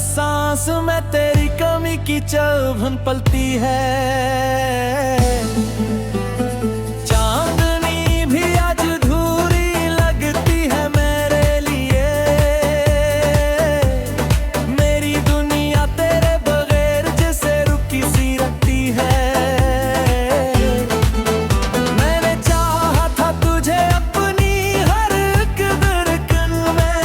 सांस में तेरी कमी की चुभन पलती है। चांदनी भी आज अधूरी लगती है मेरे लिए। मेरी दुनिया तेरे बगैर जैसे रुकी सी रखती है। मैंने चाहा था तुझे अपनी हर एक धड़कन में,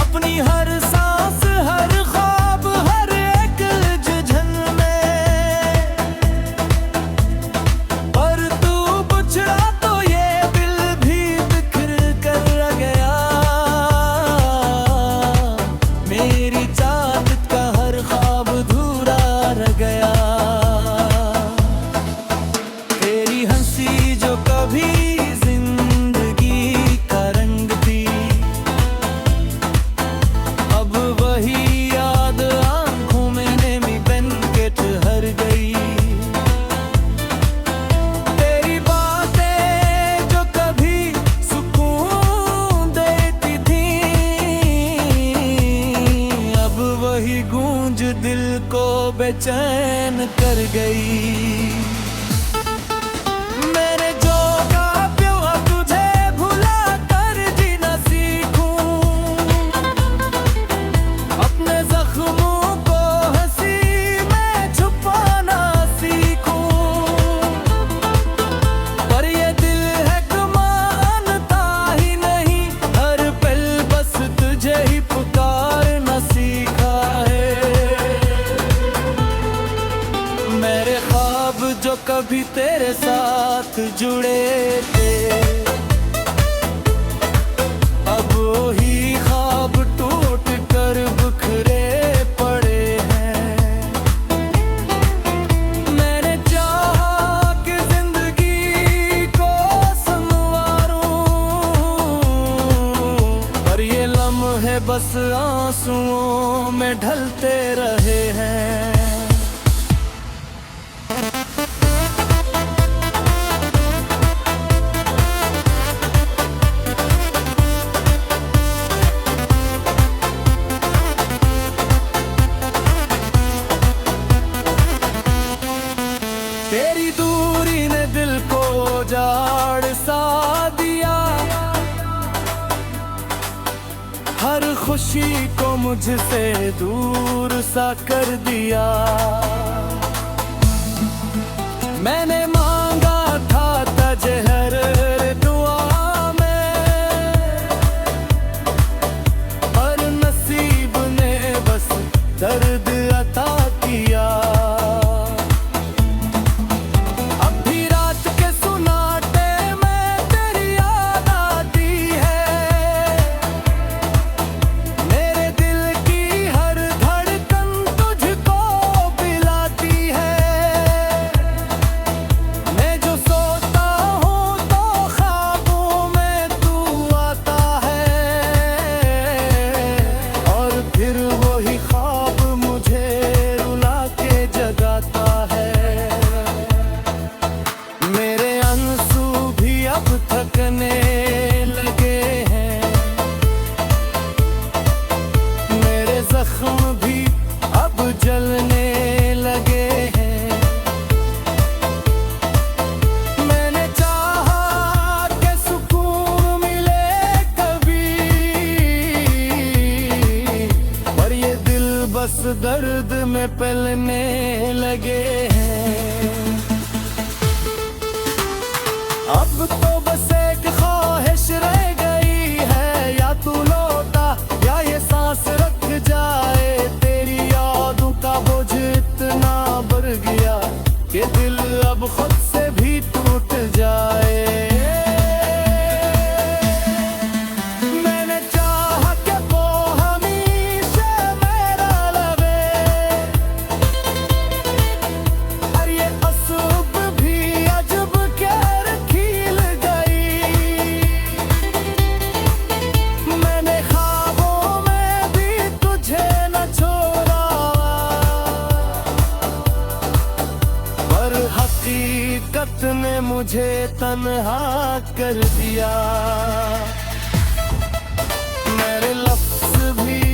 अपनी हर सांस हर ख्वाब हर एक जुझन में। पर तू बिछड़ा तो ये दिल भी बिखर कर रह गया। मेरी चाहत का हर ख्वाब अधूरा रह गया। तेरी हंसी जो कभी जिंदगी का रंग थी, अब वही याद आंखों में नेमी बन के ठहर गई। तेरी बातें जो कभी सुकून देती थी, अब वही गूंज दिल को बेचैन कर गई। मैंने जो कहा प्यार तुझे भुला कर जीना सीखूं, अपने जख्मों को हंसी में छुपाना सीखूं। पर ये दिल है कि मानता ही नहीं, हर पल बस तुझे ही पुकारना सीखा है। मेरे ख्वाब जो कभी तेरे साथ जुड़े थे, अब वही ख्वाब टूट कर बिखरे पड़े हैं। मैंने चाहा कि जिंदगी को संवारूं, पर ये लम्हे बस आंसुओं में ढलते रहे हैं। तेरी दूरी ने दिल को जाड़ सा दिया, हर खुशी को मुझसे दूर सा कर दिया। मैंने मांगा था तजहर दुआ में, पर नसीब ने बस दर्द अता किया। अब भी रात के सुनाटे में तेरी याद आती है। मेरे दिल की हर धड़कन तुझको पिलाती है। मैं जो सोता हूँ तो ख्वाबों में तू आता है, और फिर वही ख्वाब मुझे रुला के जगाता है। मेरे आंसू भी अब थकने लगे हैं, मेरे जख्म भी अब जलने लगे हैं। मैंने चाहा कि सुकून मिले कभी, पर ये दिल बस दर्द में पलने लगे हैं। अब तो बस एक ख्वाहिश रह गई है, या तू लौटा या ये सांस रख जाए। तेरी यादों का बोझ इतना बढ़ गया कि दिल अब खुद से भी टूट जाए। मैंने चाहा कि वो हमेशा मेरा लगे, और ये असूब भी अजब कर खिल गई। मैंने ख्वाबों में भी तुझे न छोड़ा, पर हकीकत ने मुझे तन्हा कर दिया। मेरे लफ्ज़ भी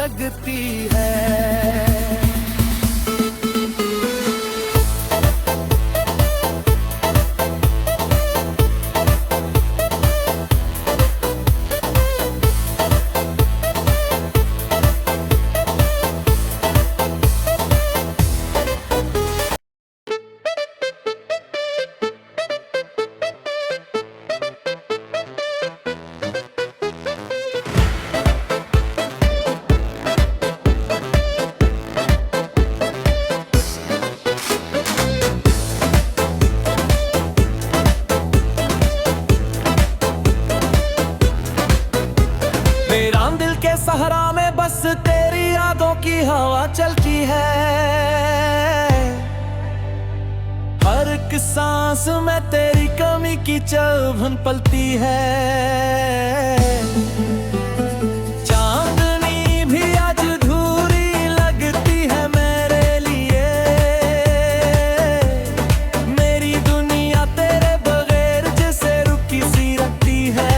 लगती है। सहारा में बस तेरी यादों की हवा चलती है। हर एक सांस में तेरी कमी की चुभन पलती है। चांदनी भी आज अधूरी लगती है मेरे लिए। मेरी दुनिया तेरे बगैर जैसे रुकी सी रखती है।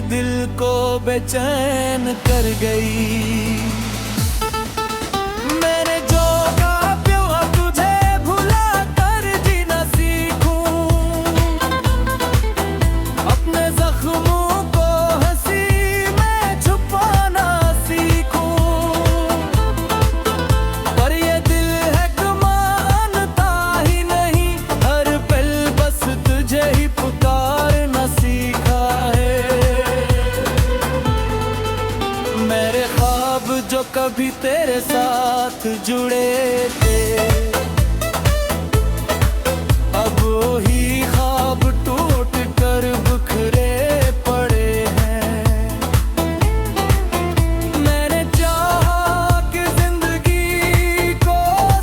दिल को बेचैन कर गई। मैंने जो कहा प्यार तुझे भुला कर जीना सीखूं। अपने जख्मों को हंसी में छुपाना सीखूं। पर ये दिल है कि मानता ही नहीं। हर पल बस तुझे ही पुकारना सीखा है। मेरे ख्वाब जो कभी तेरे साथ जुड़े थे, अब वही ख्वाब टूट कर बिखरे पड़े हैं। मैंने चाहा कि जिंदगी को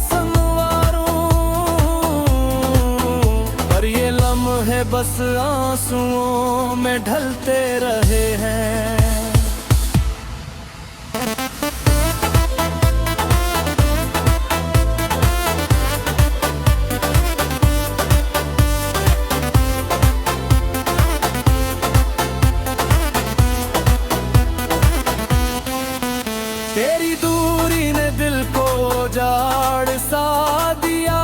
संवारूं, पर ये लम्हे बस आंसुओं में ढलते रहे हैं। तेरी दूरी ने दिल को जाड़ सा दिया।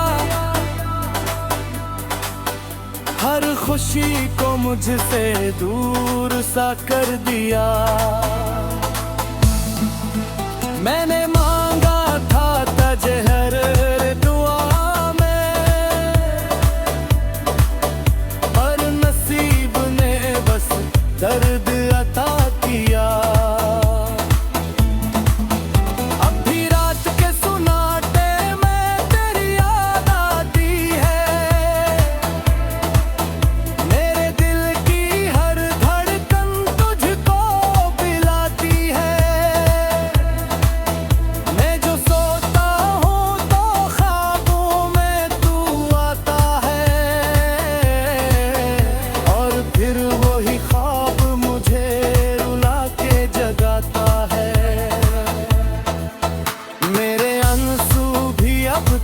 हर खुशी को मुझसे दूर सा कर दिया। मैंने मांगा था तजहर दुआ में, पर नसीब ने बस दर्द अता किया।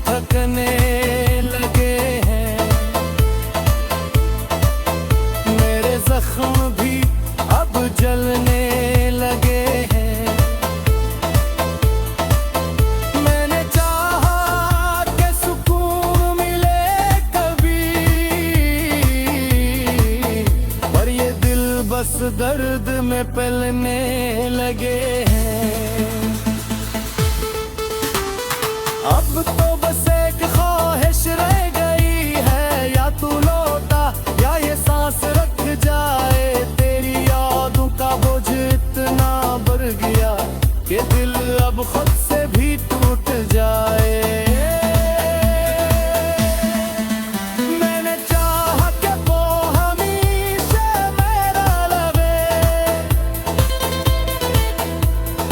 थकने लगे हैं, मेरे जख्म भी अब जलने लगे हैं। मैंने चाहा कि सुकून मिले कभी, पर ये दिल बस दर्द में पलने लगे हैं। रह गई है, या तू लौटा या ये सांस रख जाए। तेरी यादों का बोझ इतना बढ़ गया कि दिल अब खुद से भी टूट जाए। मैंने चाहा कि वो हमेशा मेरा लगे,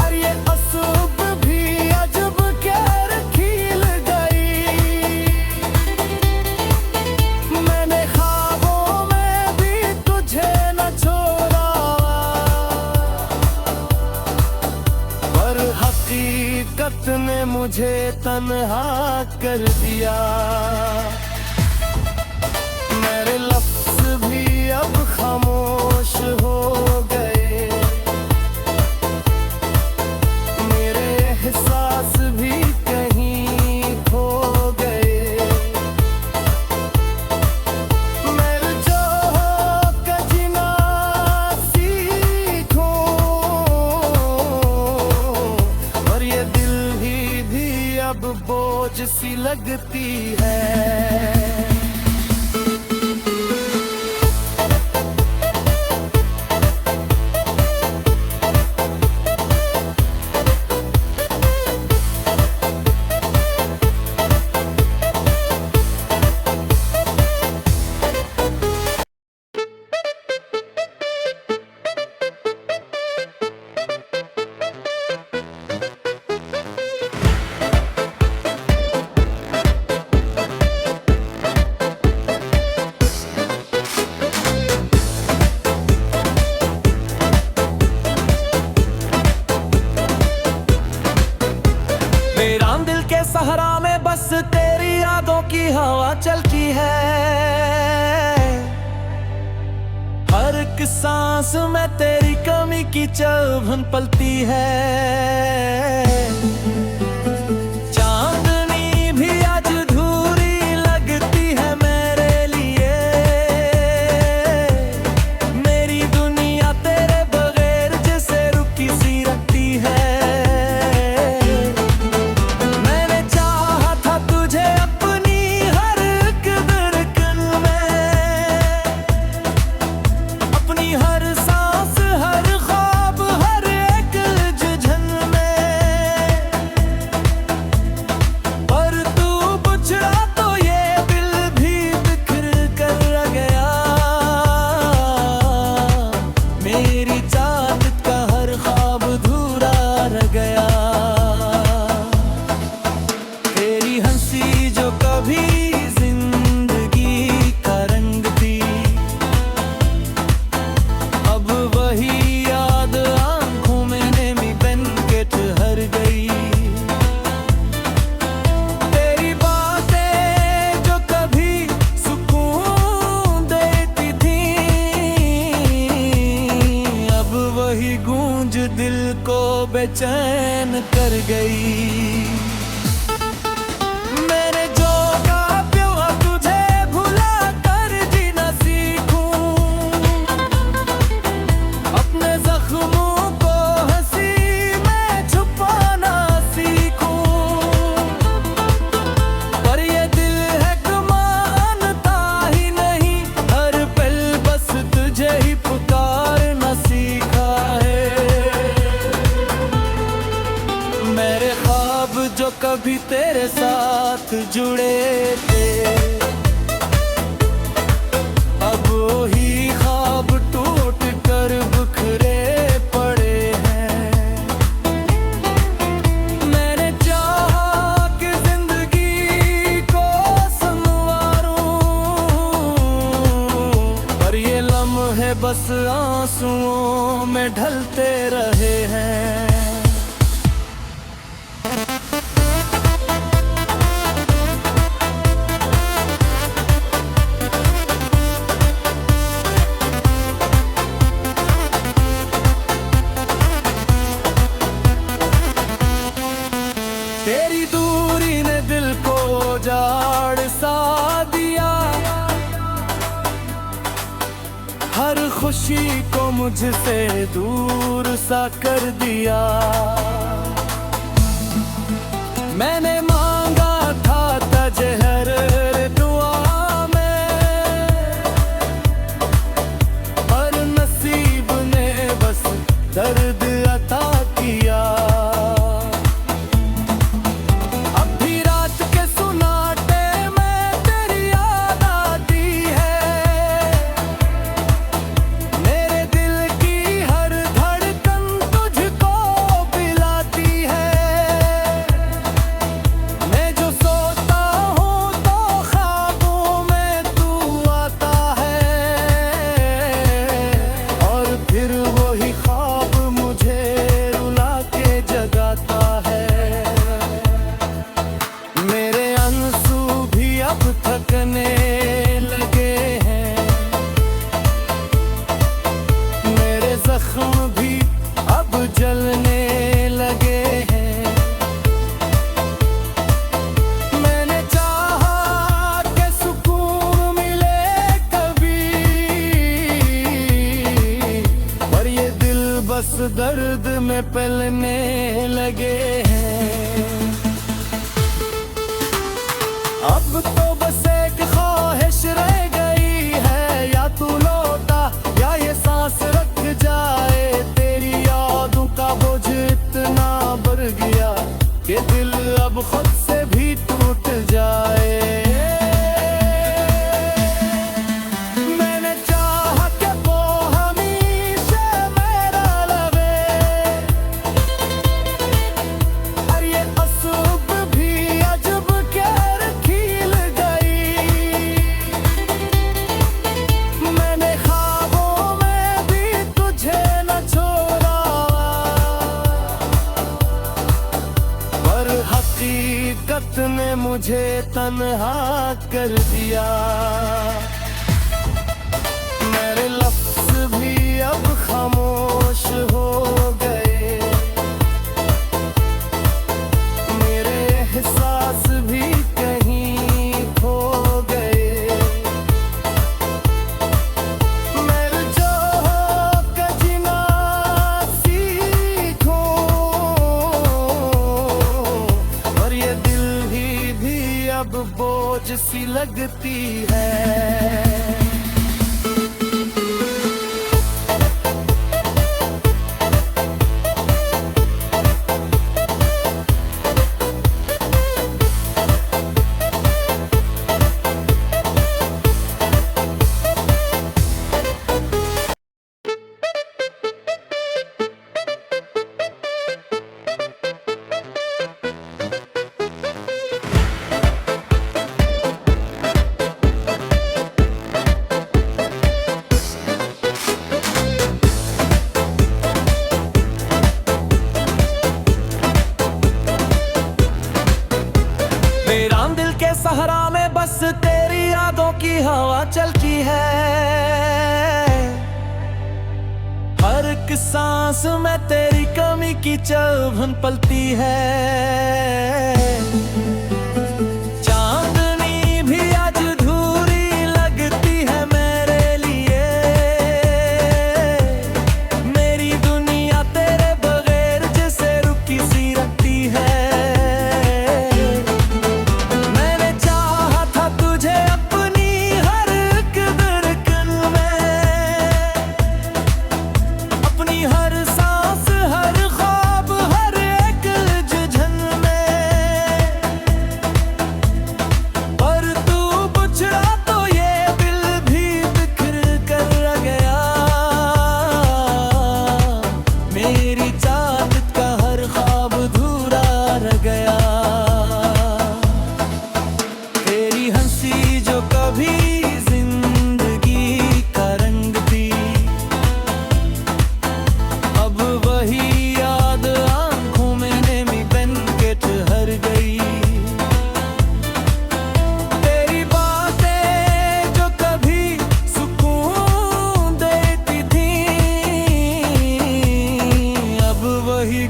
और ये असूब भी अजब कर खिल गई। मैंने ख्वाबों में भी तुझे न छोड़ा, पर हकीकत ने मुझे तन्हा कर दिया। मेरे लफ्ज़ भी अब खामोश हो गए, मेरे एहसास भी कहीं खो गए। मैं जो का जीना सीखूं, और ये दिल ही भी अब बोझ सी लगती है। मेरा दिल के सहरा में बस तेरी यादों की हवा चलती है। हर एक सांस में तेरी कमी की चुभन पलती है। चांदनी भी आज अधूरी लगती है मेरे लिए। मेरी दुनिया तेरे बगैर जैसे रुकी सी रखती है। दिल को बेचैन कर गई। मैंने जो कहा प्यार तुझे भुला कर जीना सीखूं, अपने जख्मों को हंसी में छुपाना सीखूं। पर ये दिल है कि मानता ही नहीं, हर पल बस तुझे ही पुकारना सीखा है। मेरे ख्वाब जो कभी तेरे साथ जुड़े थे, अब वही ख्वाब टूट कर बिखरे पड़े हैं। मैंने चाहा कि जिंदगी को संवारूं, पर ये लम्हे बस आंसुओं में ढलते रहे हैं। तेरी दूरी ने दिल को जाड़ सा दिया, हर खुशी को मुझसे दूर सा कर दिया। मैंने मांगा था जहर उस दर्द में पलने लगे हैं। अब तो बस एक ख्वाहिश रह गई है, या तू लौटा या ये सांस रख जाए। तेरी यादों का बोझ इतना बढ़ गया कि दिल अब खुद से भी टूट जाए। हकीकत ने मुझे तन्हा कर दिया, मेरे लफ्ज़ भी अब खामोश हो गए, मेरे एहसास भी कहीं खो गए। मैं जो का जीना सीखूं, और ये दिल भी अब बोझ सी लगती है। सहारा में बस तेरी यादों की हवा चलती है, हर एक सांस में तेरी कमी की चुभन पलती है। चांदनी भी आज अधूरी लगती है मेरे लिए, मेरी दुनिया तेरे बगैर जैसे रुकी सी रखती है।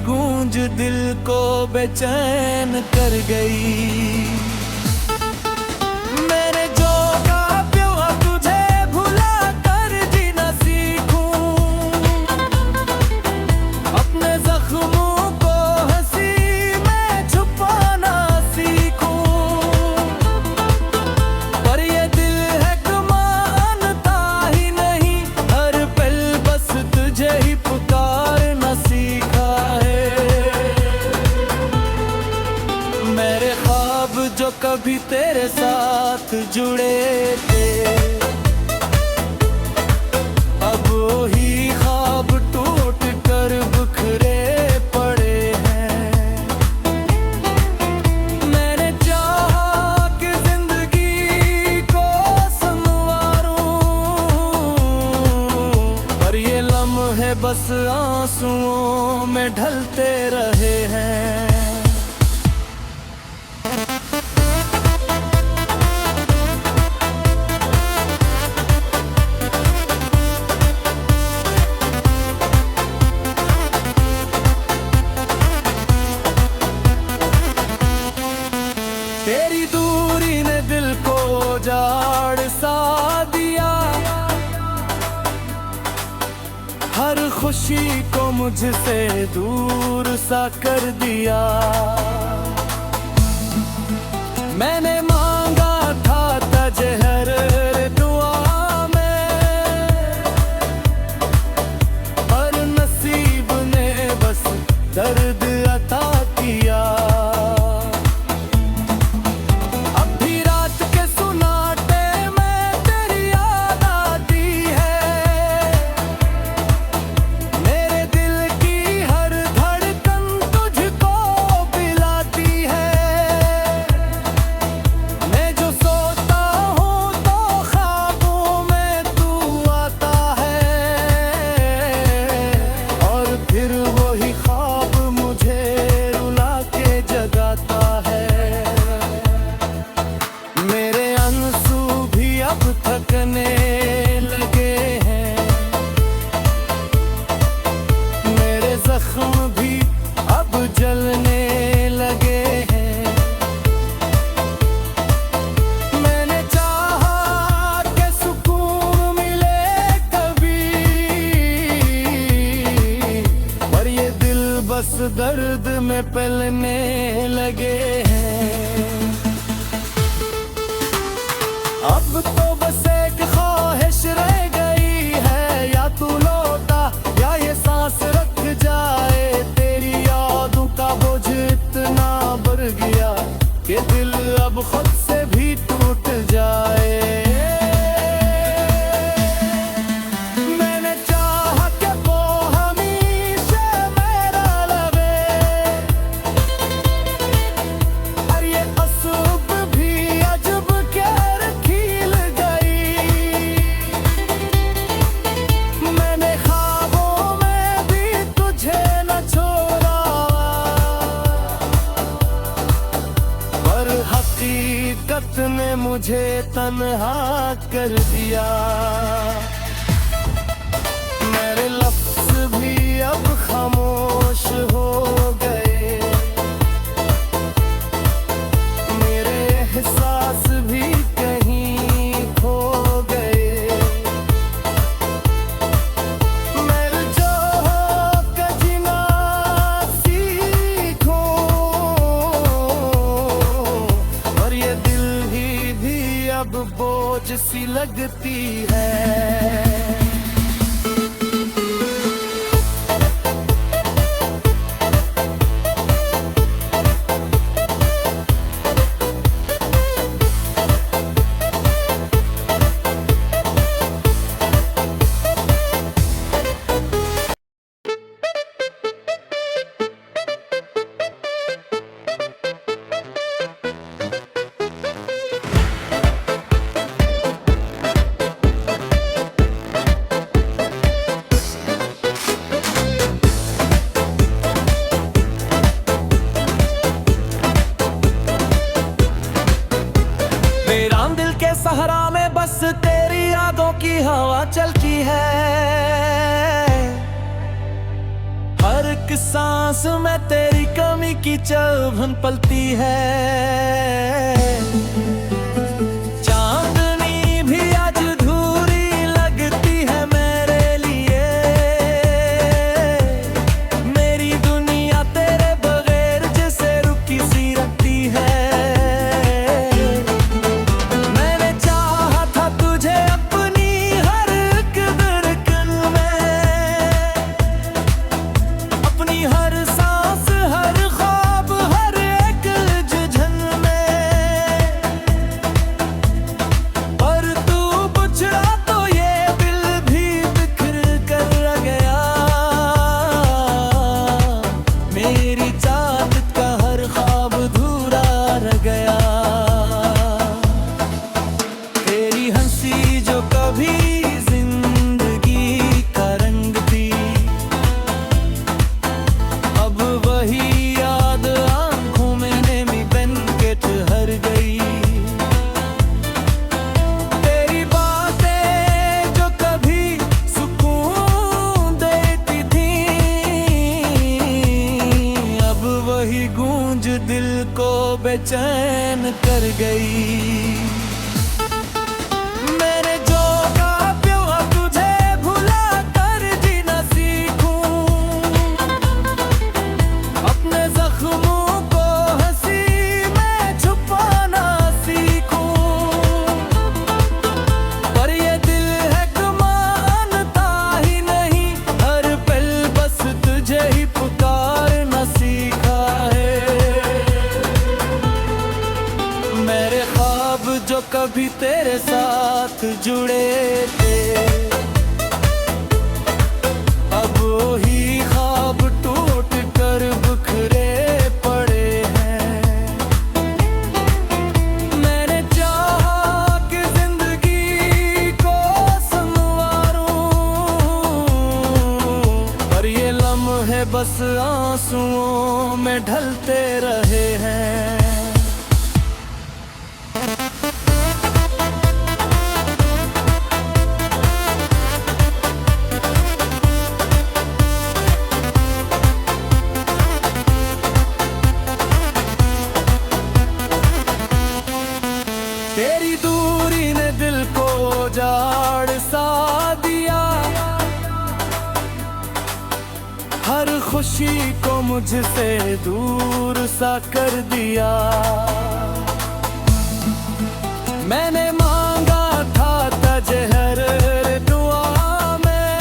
गूंज दिल को बेचैन कर गई। मैंने जो कहा प्यार तुझे भुला कर जीना सीखूं, अपने जख्मों को हंसी में छुपाना सीखूं, पर ये दिल है कि मानता ही नहीं, हर पल बस तुझे ही पुकारना सीखा है। मेरे ख्वाब जो कभी तेरे साथ जुड़े थे, अब वही ख्वाब टूट कर बिखरे पड़े हैं। मैंने चाहा कि जिंदगी को संवारूं, पर ये लम्हे बस आंसुओं में ढलते रहे हैं। तेरी दूरी ने दिल को जाड़ सा दिया, हर खुशी को मुझसे दूर सा कर दिया। मैंने मांगा था तजहर दुआ में, पर नसीब ने बस दर्द अता किया। अब भी रात के सुनाटे में तेरी याद आती है, मेरे दिल की हर धड़कन तुझको पिलाती है। मैं जो सोता हूँ तो ख्वाबों में तू आता है, और फिर वही ख्वाब मुझे रुला के जगाता है। मेरे आंसू भी अब थकने लगे हैं, मेरे जख्म भी अब जलने लगे हैं। मैंने चाहा कि सुकून मिले कभी, पर ये दिल बस दर्द में पलने लगे हैं। अब तो बस एक ख्वाहिश रह गई है, या तू लौटा या ये सांस रख जाए। तेरी यादों का बोझ इतना बढ़ गया कि दिल अब खुद से भी टूट जाए। मैंने चाहा कि वो हमेशा मेरा लगे, और ये असूब भी अजब कर खिल गई। मैंने ख्वाबों में भी तुझे न छोड़ा, पर हकीकत ने मुझे तन्हा कर दिया। मेरे लफ्ज़ भी अब खामोश हो गए, मेरे एहसास भी कहीं खो गए। मैं जो के जीना सीखूं, और ये दिल ही भी अब बोझ सी लगती है। मेरा दिल के सहारा में बस तेरी यादों की हवा चलती है। हर एक सांस में तेरी कमी की चुभन पलती है। चांदनी भी आज अधूरी लगती है मेरे लिए, मेरी दुनिया तेरे बगैर जैसे रुकी सी रखती है। बेचैन कर गई। मैंने जो कहा तुझे भुला कर जीना सीखूं, मेरे साथ जुड़े थे, अब वही ख्वाब टूट कर बिखरे पड़े हैं। मैंने चाहा कि जिंदगी को संवारूं, पर ये लम्हे बस आंसुओं में ढलते रहे हैं। तेरी दूरी ने दिल को जाड़ सा दिया, हर खुशी को मुझसे दूर सा कर दिया। मैंने मांगा था तजहर दुआ में,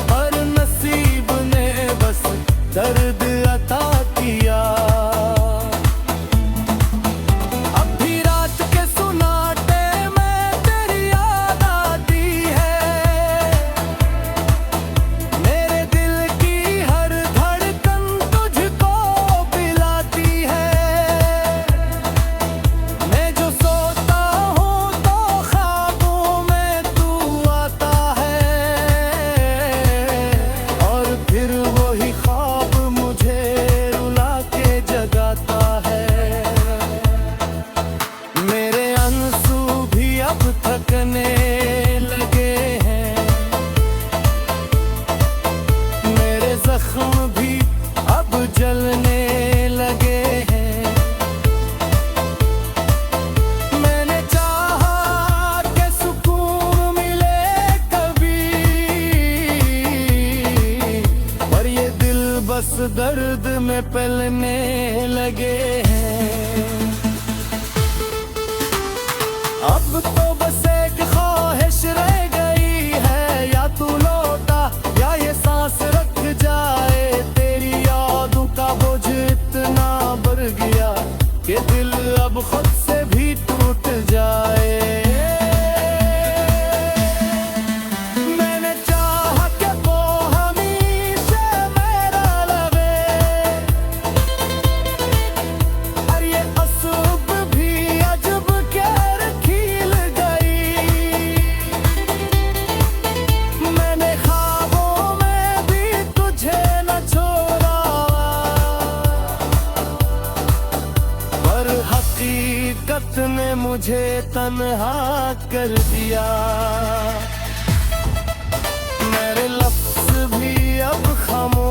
पर नसीब ने बस दर्द अता किया। थकने लगे हैं, मेरे जख्म भी अब जलने लगे हैं। मैंने चाहा कि सुकून मिले कभी, पर ये दिल बस दर्द में पलने लगे हैं। अब तो बस एक ख्वाहिश रह गई है, या तू लौटा या ये सांस रख जाए। तेरी यादों का बोझ इतना बढ़ गया कि दिल अब खुद से भी टूट जाए। मैंने चाहा कि वो हमेशा मेरा लगे, और ये असूब भी अजब क्या हकीकत ने मुझे तन्हा कर दिया। मेरे लफ्ज़ भी अब खामोश